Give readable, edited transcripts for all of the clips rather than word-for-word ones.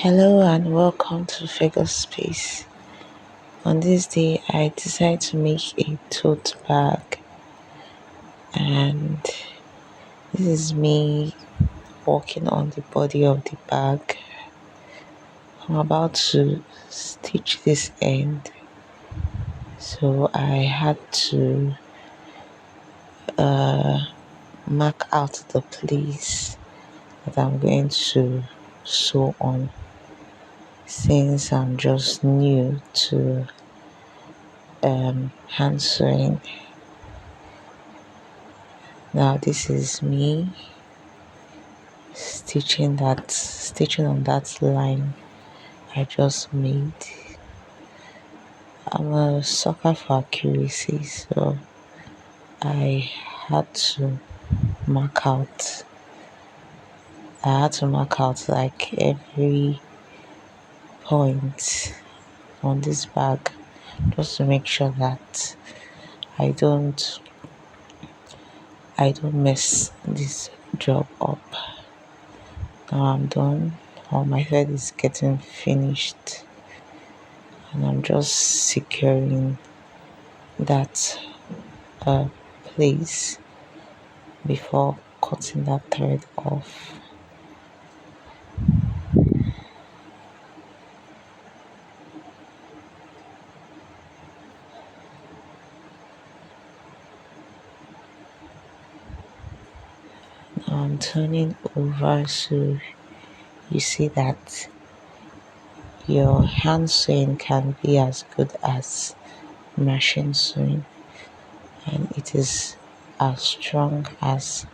Hello and welcome to Fego'S space. On this day, I decided to make a tote bag, and this is me working on the body of the bag. I'm about to stitch this end, so I had to mark out the place that I'm going to sew on, since I'm just new to hand sewing. Now this is me stitching on that line I just made. I'm a sucker for accuracy, so I had to mark out like every point on this bag, just to make sure that I don't mess this job up. Now I'm done. All my head is getting finished, and I'm just securing that place before cutting that thread off. Now I'm turning over, so you see that your hand sewing can be as good as machine sewing, and it is as strong as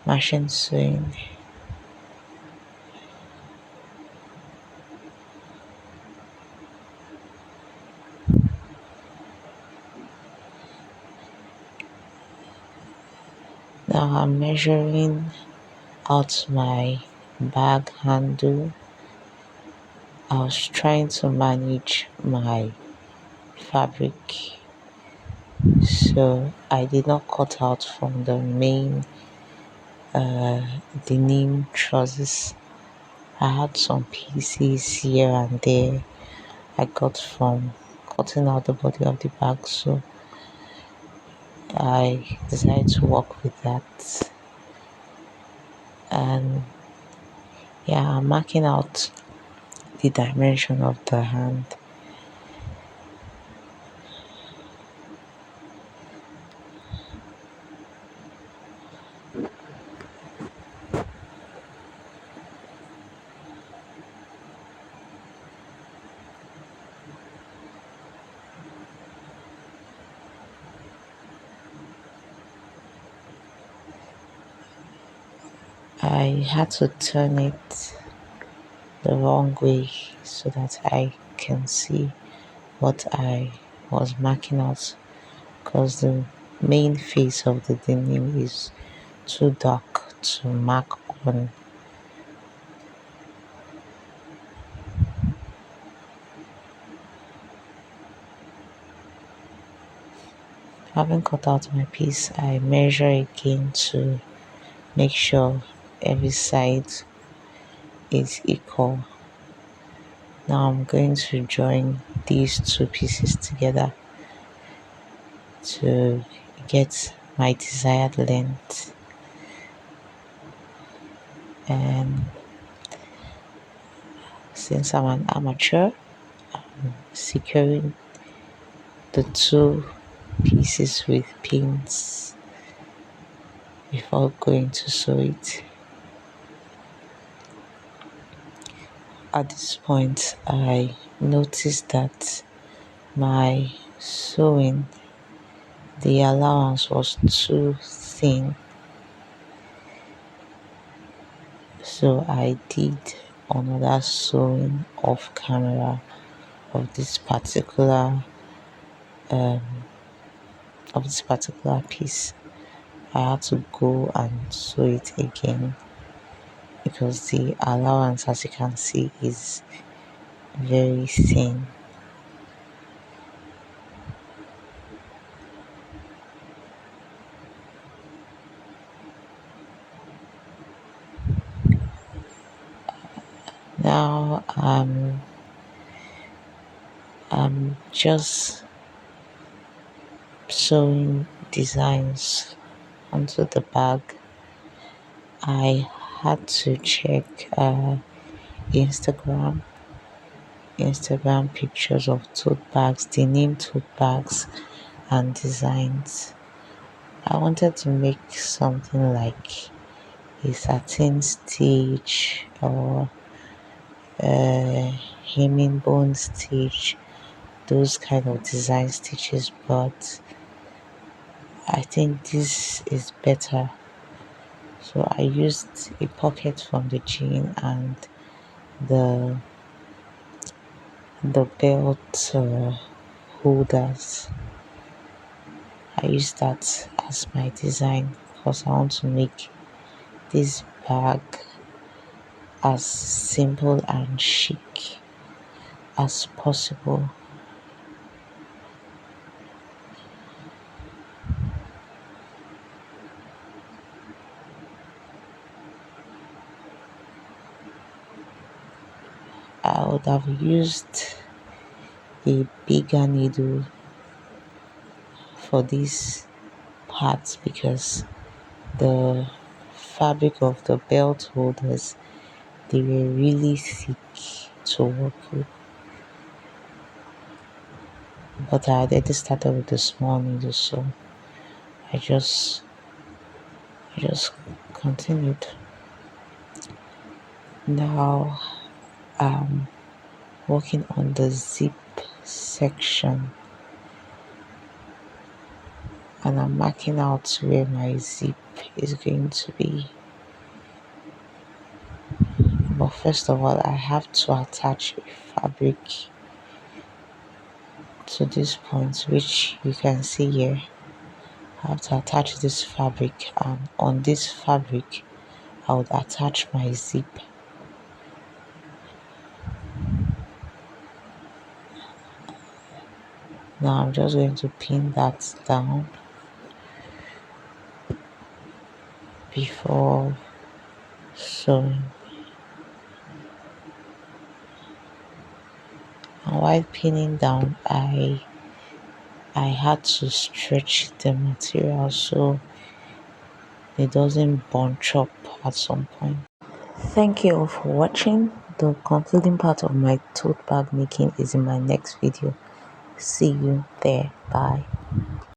machine sewing. Now I'm measuring out my bag handle. I was trying to manage my fabric, so I did not cut out from the main denim trousers. I had some pieces here and there I got from cutting out the body of the bag, so I decided to work with that. And yeah, I'm marking out the dimension of the hand. I had to turn it the wrong way so that I can see what I was marking out, because the main face of the denim is too dark to mark on. Having cut out my piece, I measure again to make sure every side is equal. Now I'm going to join these two pieces together to get my desired length. And since I'm an amateur, I'm securing the two pieces with pins before going to sew it. At this point, I noticed that my sewing, the allowance was too thin, so I did another sewing off camera of this particular um, piece. I had to go and sew it again because the allowance, as you can see, is very thin. Now I'm just sewing designs onto the bag. I had to check Instagram Instagram pictures of tote bags, the name tote bags and designs. I wanted to make something like a satin stitch or a hemming stitch, those kind of design stitches, but I think this is better. So I used a pocket from the jean and the belt holders. I used that as my design because I want to make this bag as simple and chic as possible. I would have used a bigger needle for this part because the fabric of the belt holders, they were really thick to work with. But I already started with the small needle, so I just I just continued. Now I'm working on the zip section and I'm marking out where my zip is going to be. But first of all, I have to attach a fabric to this point, which you can see here. I have to attach this fabric, and on this fabric I would attach my zip. Now I'm just going to pin that down before sewing. And while pinning down, I had to stretch the material so it doesn't bunch up at some point. Thank you all for watching. The concluding part of my tote bag making is in my next video. See you there. Bye.